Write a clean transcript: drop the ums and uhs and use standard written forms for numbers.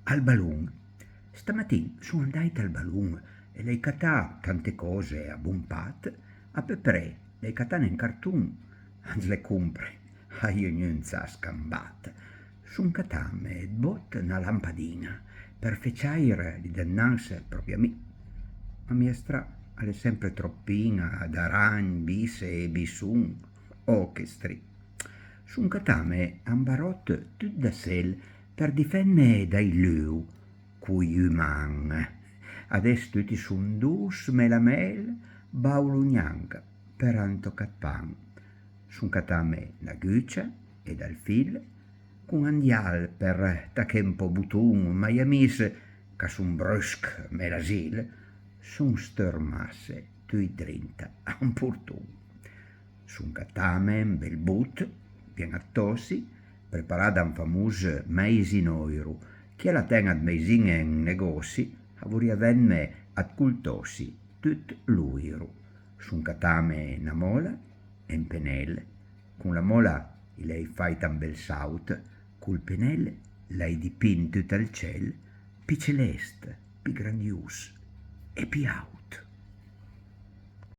al balloon. Stamattin sono andata al balloon e lei catà tante cose a buon pat, a peprè, lei catà in cartoon, ans le compre, a io non sa scambat. Sun catame e bot una lampadina, per feciaire di dennanse proprio a me. Ma miestra è sempre troppina d'aragn, bise e bisun, che stri. Sun catame un barot tut da sel per difenne dai leu, cui uman. Adesso tutti sun dus melamel, baulugnanca, per antoccat pan. Sun catame la guccia e dal fil, con andial per tacche un po' butun, ma gli amis, che sun brusc me l'asil, sun stermasse tui 30 a un portun. Sun catame un bel but, pien a tossi, preparata un famus meisinoiru, che la ten ad meisin en negozi, a voria venne ad cultossi tut l'uiru. Sun catame una mola e un penel, con la mola lei fai un bel saut, col penel lei dipin tut al ciel, pi celeste, pi grandius e pi aut.